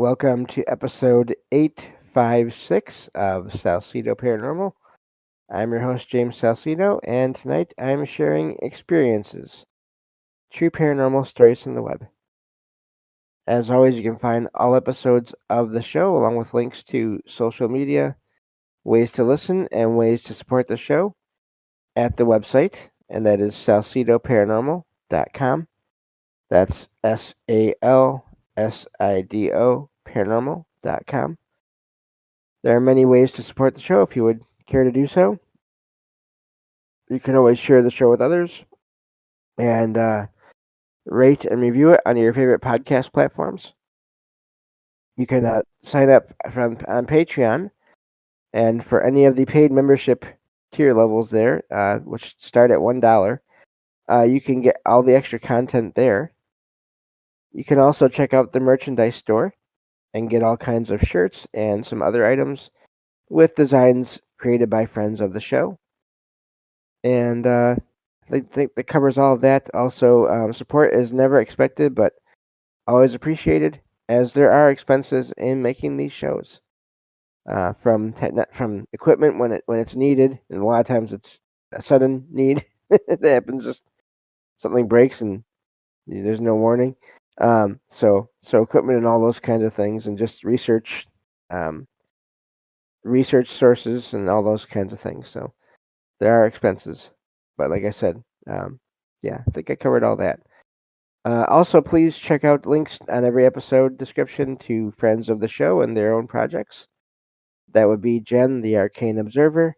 Welcome to episode 856 of Salsido Paranormal. I'm your host, James Salsido, and tonight I'm sharing experiences, true paranormal stories from the web. As always, you can find all episodes of the show along with links to social media, ways to listen, and ways to support the show at the website, and that is salsidoparanormal.com. That's SALSIDO paranormal.com. There are many ways to support the show if you would care to do so. You can always share the show with others and rate and review it on your favorite podcast platforms. You can sign up on Patreon, and for any of the paid membership tier levels there, which start at $1, you can get all the extra content there. You can also check out the merchandise store and get all kinds of shirts and some other items with designs created by friends of the show. And I think that covers all of that. Also, support is never expected, but always appreciated, as there are expenses in making these shows. From equipment when it's needed, and a lot of times it's a sudden need that happens. Just something breaks and there's no warning. So equipment and all those kinds of things, and just um, research sources and all those kinds of things. So there are expenses, but like I said, um, yeah, I think I covered all that. Also, please check out links on every episode description to friends of the show and their own projects. That would be Jen, the Arcane Observer,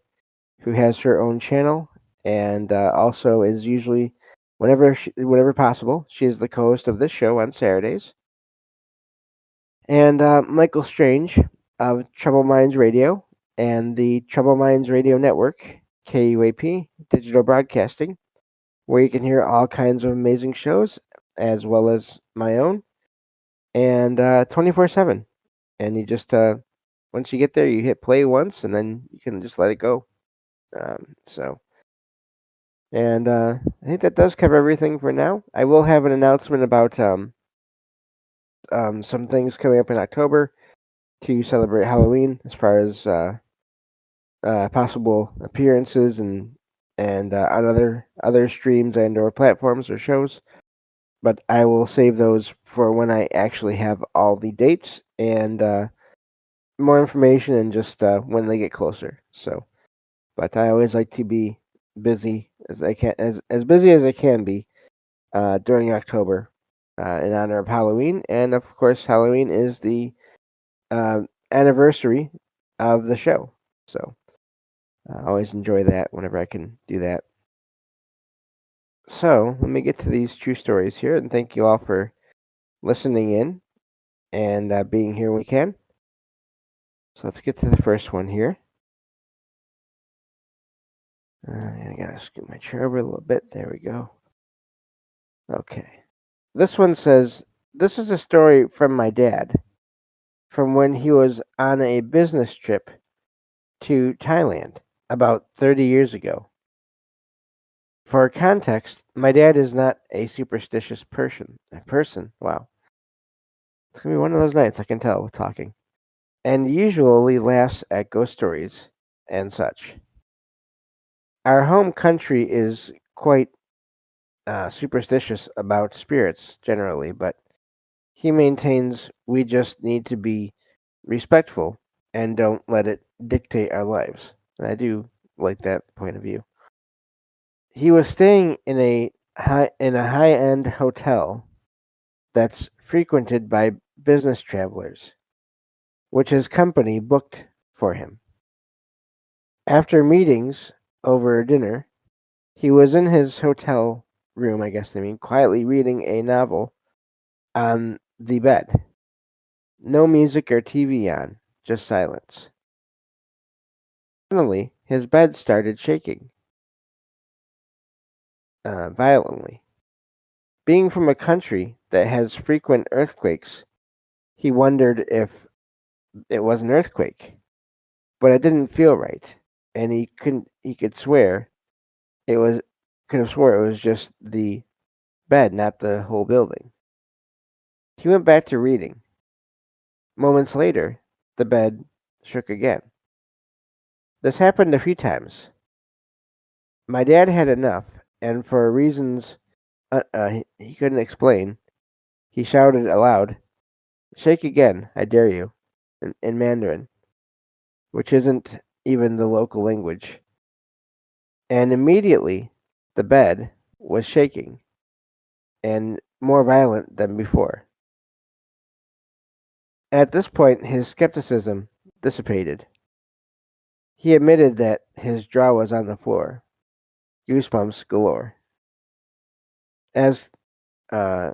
who has her own channel and also is usually, whenever possible, she is the co-host of this show on Saturdays. And Michael Strange of Trouble Minds Radio and the Trouble Minds Radio Network, KUAP, Digital Broadcasting, where you can hear all kinds of amazing shows, as well as my own, and 24/7. And you just, once you get there, you hit play once, and then you can just let it go. So, and I think that does cover everything for now. I will have an announcement about some things coming up in October to celebrate Halloween, as far as possible appearances and on other streams and or platforms or shows. But I will save those for when I actually have all the dates and more information, and just when they get closer. So, but I always like to be busy as I can, as busy as I can be during October in honor of Halloween, and of course Halloween is the uh, anniversary of the show. So I always enjoy that whenever I can do that. So let me get to these true stories here, and thank you all for listening in and being here when we can. So let's get to the first one here. I gotta scoot my chair over a little bit. There we go. Okay. This one says, "This is a story from my dad from when he was on a business trip to Thailand about 30 years ago. For context, my dad is not a superstitious person. Wow. It's going to be one of those nights, I can tell with talking. And usually laughs at ghost stories and such. Our home country is quite superstitious about spirits generally, but he maintains we just need to be respectful and don't let it dictate our lives. And I do like that point of view. He was staying in a high-end hotel that's frequented by business travelers, which his company booked for him. After meetings over dinner, he was in his hotel room, I guess they mean, quietly reading a novel on the bed. No music or TV on, just silence. Suddenly, his bed started shaking violently. Being from a country that has frequent earthquakes, he wondered if it was an earthquake, but it didn't feel right, and he could swear it was could have swore it was just the bed, not the whole building. He went back to reading. Moments later, the bed shook again. This happened a few times. My dad had enough, and for reasons he couldn't explain, he shouted aloud, "Shake again, I dare you," in Mandarin, which isn't even the local language. And immediately, the bed was shaking, and more violent than before. At this point, his skepticism dissipated. He admitted that his jaw was on the floor, goosebumps galore. As uh,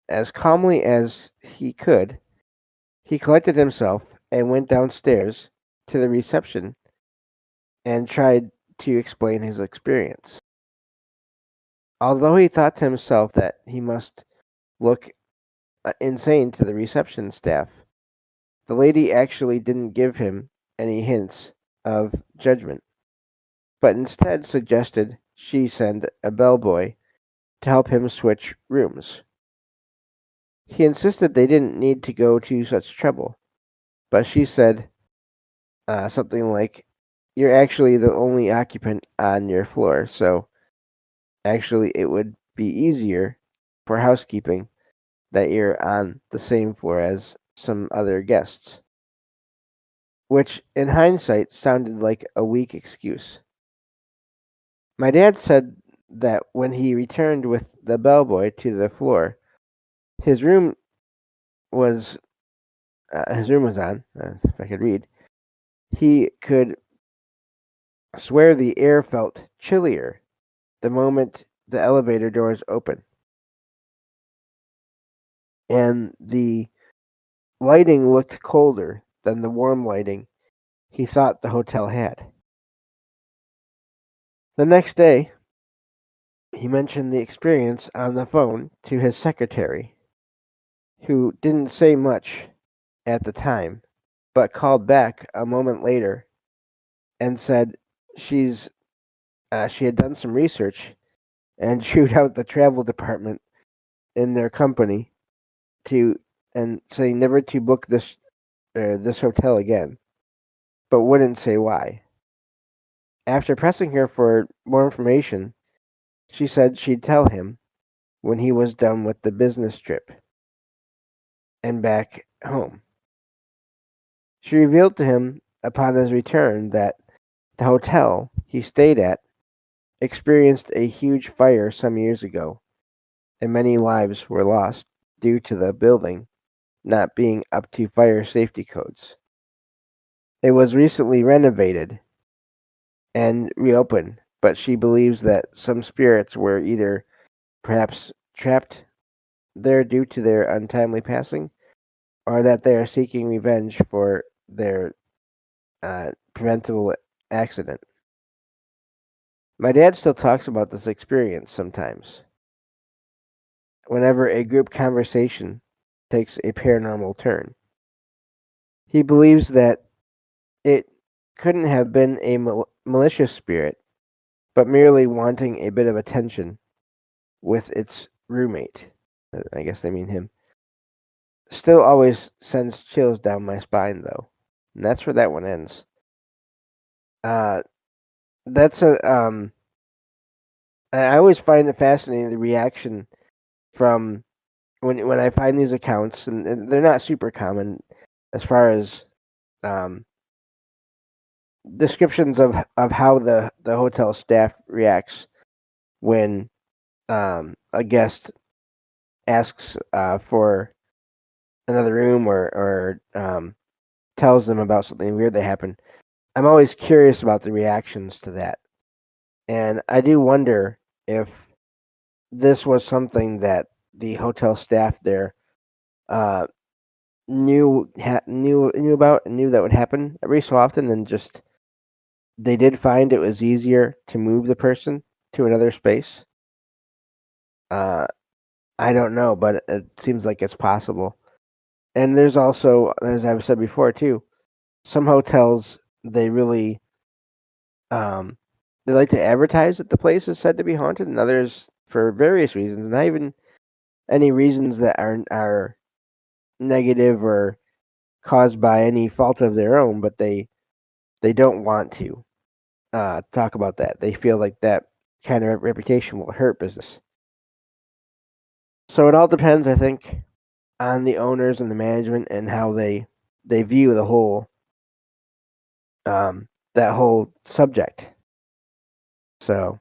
as calmly as he could, he collected himself and went downstairs to the reception and tried to explain his experience. Although he thought to himself that he must look insane to the reception staff, the lady actually didn't give him any hints of judgment, but instead suggested she send a bellboy to help him switch rooms. He insisted they didn't need to go to such trouble, but she said something like, "You're actually the only occupant on your floor, so actually it would be easier for housekeeping that you're on the same floor as some other guests," which in hindsight sounded like a weak excuse. My dad said that when he returned with the bellboy to the floor, his room was on. If I could read, he could swear the air felt chillier the moment the elevator doors opened, and the lighting looked colder than the warm lighting he thought the hotel had. The next day, he mentioned the experience on the phone to his secretary, who didn't say much at the time, but called back a moment later and said she's she had done some research and chewed out the travel department in their company to and saying never to book this hotel again, but wouldn't say why. After pressing her for more information, she said she'd tell him when he was done with the business trip and back home. She revealed to him upon his return that the hotel he stayed at experienced a huge fire some years ago, and many lives were lost due to the building not being up to fire safety codes. It was recently renovated and reopened, but she believes that some spirits were either perhaps trapped there due to their untimely passing, or that they are seeking revenge for their preventable accident. My dad still talks about this experience sometimes, whenever a group conversation takes a paranormal turn. He believes that it couldn't have been a malicious spirit, but merely wanting a bit of attention with its roommate. I guess they mean him. Still always sends chills down my spine, though. And that's where that one ends. Uh, that's a I always find it fascinating the reaction from when I find these accounts, and they're not super common as far as um, descriptions of how the hotel staff reacts when a guest asks for another room or tells them about something weird that happened. I'm always curious about the reactions to that, and I do wonder if this was something that the hotel staff there uh, knew about and knew that would happen every so often, and just they did find it was easier to move the person to another space. Uh, I don't know, but it seems like it's possible. And there's also, as I've said before too, some hotels um, they like to advertise that the place is said to be haunted, and others for various reasons, not even any reasons that are negative or caused by any fault of their own, but they don't want to talk about that. They feel like that kind of reputation will hurt business. So it all depends, I think, on the owners and the management and how they view the whole that whole subject. So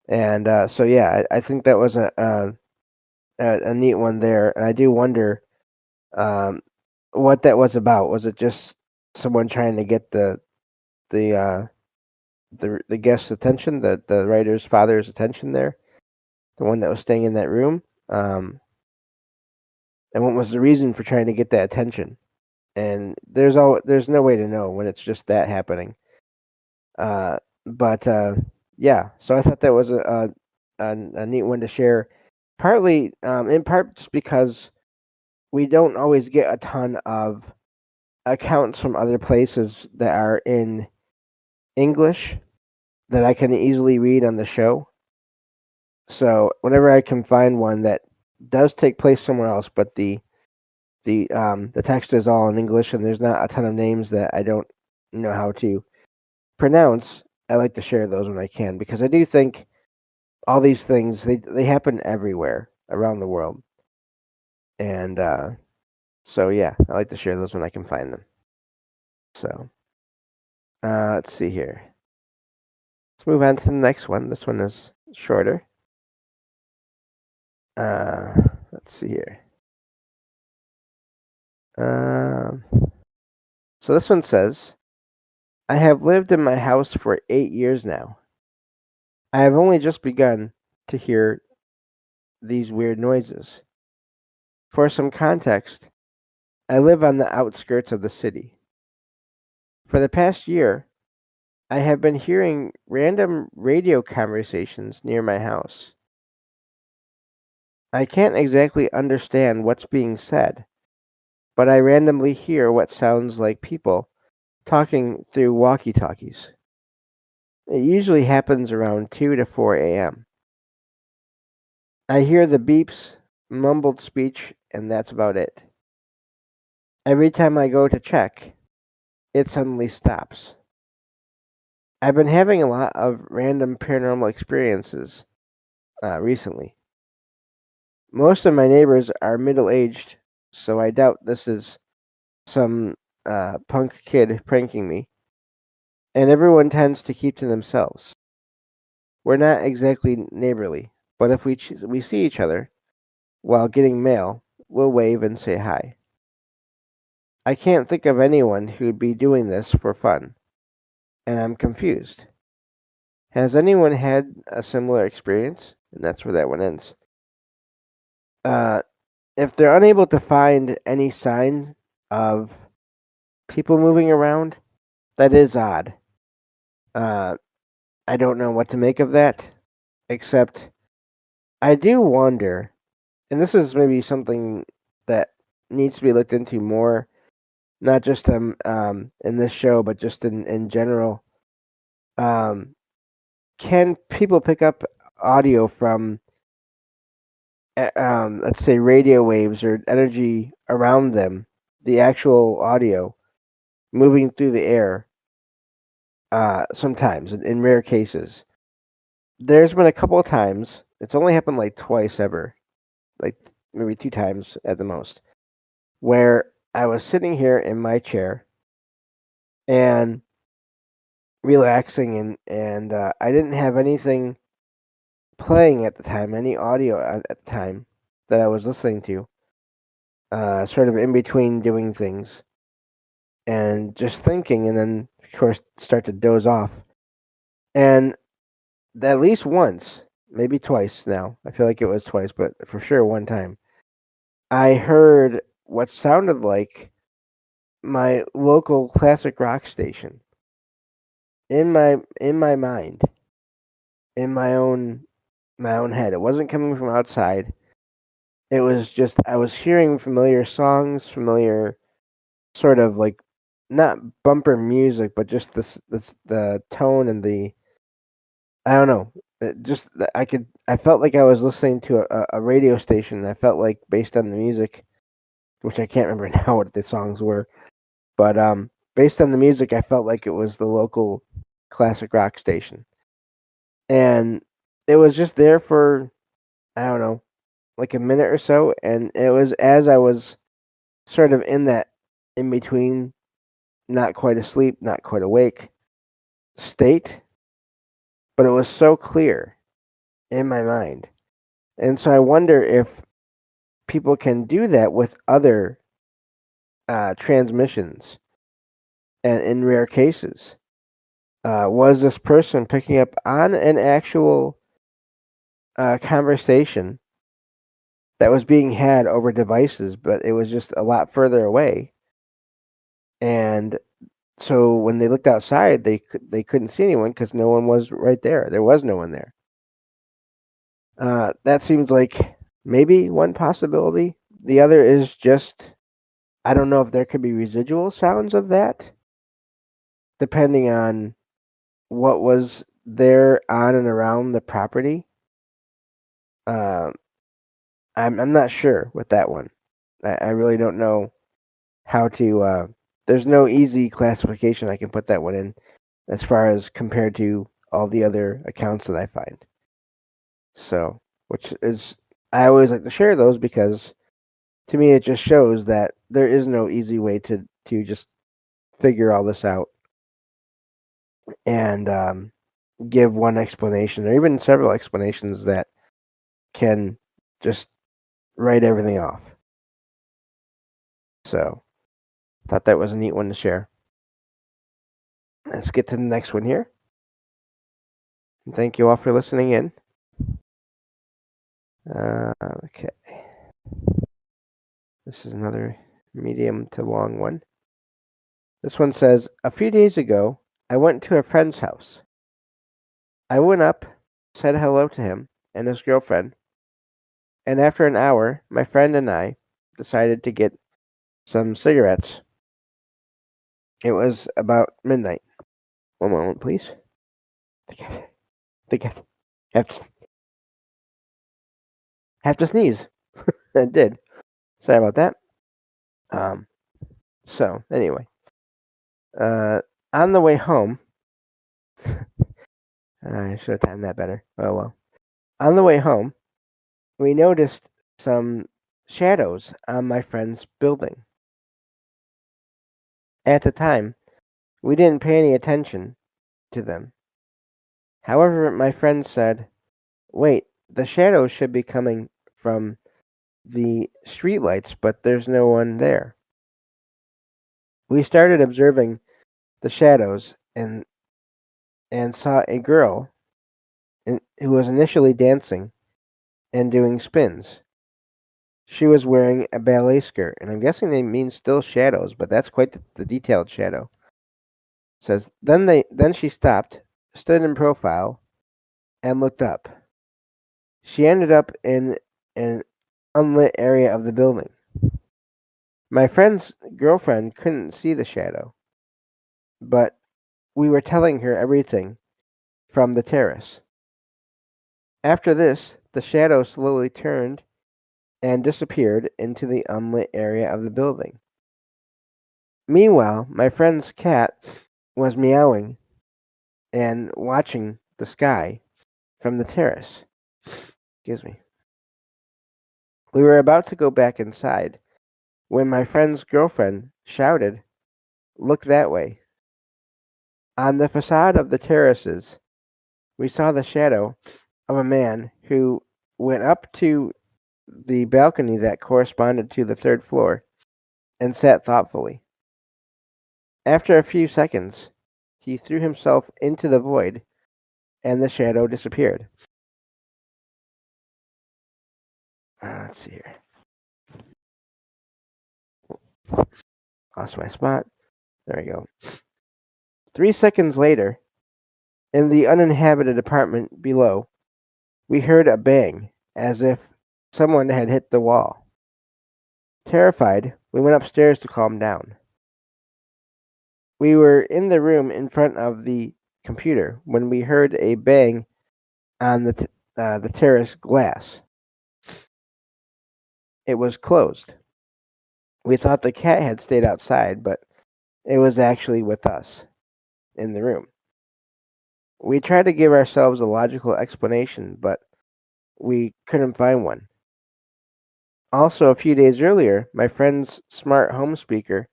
so yeah, I think that was a neat one there, and I do wonder um, what that was about. Was it just someone trying to get the the guest's attention, the writer's father's attention there, the one that was staying in that room? Um, and what was the reason for trying to get that attention? And there's no way to know when it's just that happening. Uh, but yeah, so I thought that was a neat one to share. Partly, in part, just because we don't always get a ton of accounts from other places that are in English that I can easily read on the show. So whenever I can find one that does take place somewhere else, but the text is all in English and there's not a ton of names that I don't know how to pronounce, I like to share those when I can because I do think all these things they happen everywhere around the world, and so yeah, I like to share those when I can find them. So let's see here. Let's move on to the next one. This one is shorter. Uh, let's see here. Um, so this one says, I have lived in my house for 8 years now. I have only just begun to hear these weird noises. For some context, I live on the outskirts of the city. For the past year, I have been hearing random radio conversations near my house. I can't exactly understand what's being said, but I randomly hear what sounds like people talking through walkie talkies. It usually happens around 2 to 4 a.m. I hear the beeps, mumbled speech, and that's about it. Every time I go to check, it suddenly stops. I've been having a lot of random paranormal experiences recently. Most of my neighbors are middle aged, so I doubt this is some punk kid pranking me, and everyone tends to keep to themselves. We're not exactly neighborly, but if we see each other while getting mail, we'll wave and say hi. I can't think of anyone who'd be doing this for fun, and I'm confused. Has anyone had a similar experience? And that's where that one ends. Uh, if they're unable to find any sign of people moving around, that is odd. Uh, I don't know what to make of that, except I do wonder, and this is maybe something that needs to be looked into more, not just in this show, but just in general. Um, can people pick up audio from, let's say, radio waves or energy around them, the actual audio moving through the air? Sometimes, in rare cases. There's been a couple of times. It's only happened like twice ever, like maybe two times at the most, where I was sitting here in my chair and relaxing, and I didn't have anything playing at the time, any audio at the time that I was listening to, sort of in between doing things and just thinking, and then of course start to doze off. And at least once, maybe twice now. I feel like it was twice, but for sure one time. I heard what sounded like my local classic rock station in my mind, in my own head. It wasn't coming from outside. It was just I was hearing familiar songs, familiar sort of like not bumper music, but just this the tone and the I don't know. Just I felt like I was listening to a radio station. I felt like based on the music which I can't remember now what the songs were. But based on the music, I felt like it was the local classic rock station, and it was just there for, I don't know, like a minute or so, and it was as I was sort of in that in between, not quite asleep, not quite awake state, but it was so clear in my mind. And so I wonder if people can do that with other transmissions, and in rare cases. Was this person picking up on an actual conversation that was being had over devices, but it was just a lot further away? And so when they looked outside, they couldn't see anyone because no one was right there. There was no one there. That seems like maybe one possibility. The other is just, I don't know if there could be residual sounds of that, depending on what was there on and around the property. Uh, I'm not sure with that one. I really don't know how to. There's no easy classification I can put that one in, as far as compared to all the other accounts that I find. So, which is, I always like to share those because to me it just shows that there is no easy way to just figure all this out and give one explanation or even several explanations that can just write everything off. So, thought that was a neat one to share. Let's get to the next one here. And thank you all for listening in. Okay. This is another medium to long one. This one says, a few days ago, I went to a friend's house. I went up, said hello to him and his girlfriend, and after an hour, my friend and I decided to get some cigarettes. It was about midnight. One moment, please. I think I have to sneeze. I did. Sorry about that. So, anyway, on the way home, I should have timed that better. Oh well. On the way home, we noticed some shadows on my friend's building. At the time, we didn't pay any attention to them. However, my friend said, wait, the shadows should be coming from the streetlights, but there's no one there. We started observing the shadows and saw a girl who was initially dancing and doing spins. She was wearing a ballet skirt, and I'm guessing they mean still shadows, but that's quite the detailed shadow. It says then she stopped, stood in profile, and looked up. She ended up in an unlit area of the building. My friend's girlfriend couldn't see the shadow, but we were telling her everything from the terrace. After this, the shadow slowly turned and disappeared into the unlit area of the building. Meanwhile, my friend's cat was meowing and watching the sky from the terrace. Excuse me. We were about to go back inside when my friend's girlfriend shouted, look that way. On the facade of the terraces, we saw the shadow of a man who went up to the balcony that corresponded to the third floor and sat thoughtfully. After a few seconds, he threw himself into the void and the shadow disappeared. Let's see here. Lost my spot. There we go. 3 seconds later, in the uninhabited apartment below, we heard a bang as if someone had hit the wall. Terrified, we went upstairs to calm down. We were in the room in front of the computer when we heard a bang on the terrace glass. It was closed. We thought the cat had stayed outside, but it was actually with us in the room. We tried to give ourselves a logical explanation, but we couldn't find one. Also, a few days earlier, my friend's smart home speaker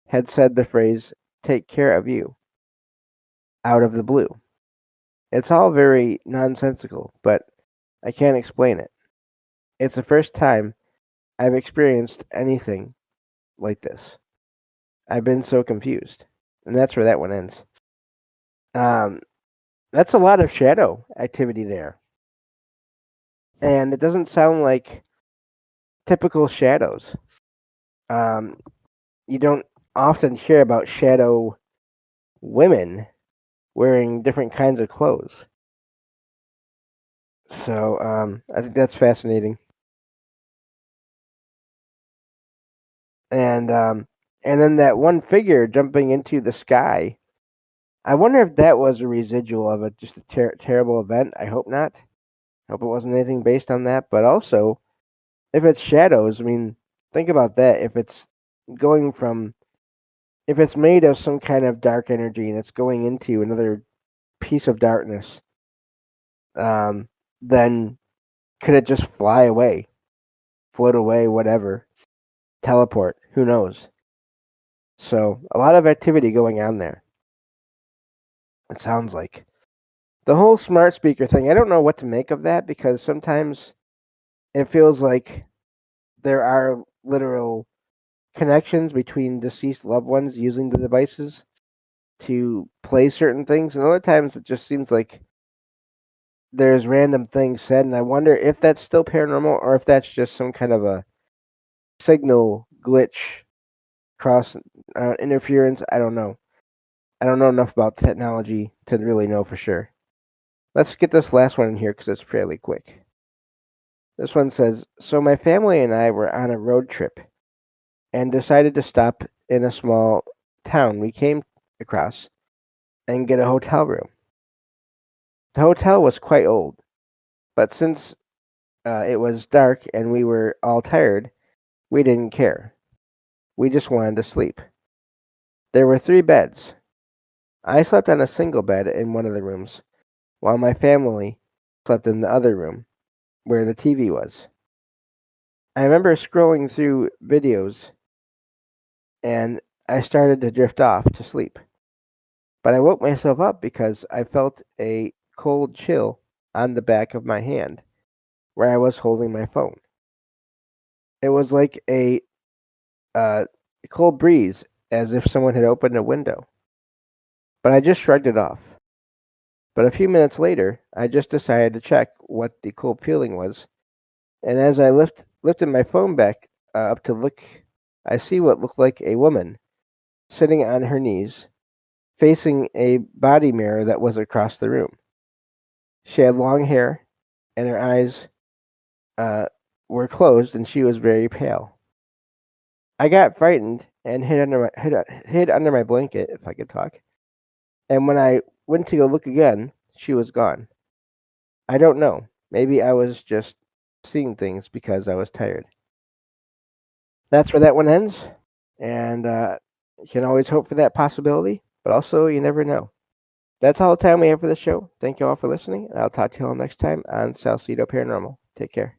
had said the phrase, "take care of you," out of the blue. It's all very nonsensical, but I can't explain it. It's the first time I've experienced anything like this. I've been so confused. And that's where that one ends. Um, that's a lot of shadow activity there. And it doesn't sound like typical shadows. Um, you don't often hear about shadow women wearing different kinds of clothes. So I think that's fascinating. And um, and then that one figure jumping into the sky. I wonder if that was a residual of just a terrible event. I hope not. I hope it wasn't anything based on that. But also, if it's shadows, I mean, think about that. If it's going from, if it's made of some kind of dark energy and it's going into another piece of darkness, um, then could it just fly away, float away, whatever, teleport? Who knows? So a lot of activity going on there. It sounds like the whole smart speaker thing. I don't know what to make of that because sometimes it feels like there are literal connections between deceased loved ones using the devices to play certain things, and other times it just seems like there's random things said, and I wonder if that's still paranormal or if that's just some kind of a signal glitch, cross interference. I don't know. I don't know enough about technology to really know for sure. Let's get this last one in here because it's fairly quick. This one says, so my family and I were on a road trip and decided to stop in a small town we came across and get a hotel room. The hotel was quite old, but since it was dark and we were all tired, we didn't care. We just wanted to sleep. There were 3 beds. I slept on a single bed in one of the rooms, while my family slept in the other room, where the TV was. I remember scrolling through videos and I started to drift off to sleep. But I woke myself up because I felt a cold chill on the back of my hand where I was holding my phone. It was like a cold breeze, as if someone had opened a window. But I just shrugged it off. But a few minutes later, I just decided to check what the cold feeling was, and as I lifted my phone back up to look, I see what looked like a woman sitting on her knees, facing a body mirror that was across the room. She had long hair, and her eyes uh, were closed, and she was very pale. I got frightened and hid under my blanket, if I could talk. And when I went to go look again, she was gone. I don't know. Maybe I was just seeing things because I was tired. That's where that one ends. And you can always hope for that possibility, but also you never know. That's all the time we have for the show. Thank you all for listening, and I'll talk to you all next time on Salsido Paranormal. Take care.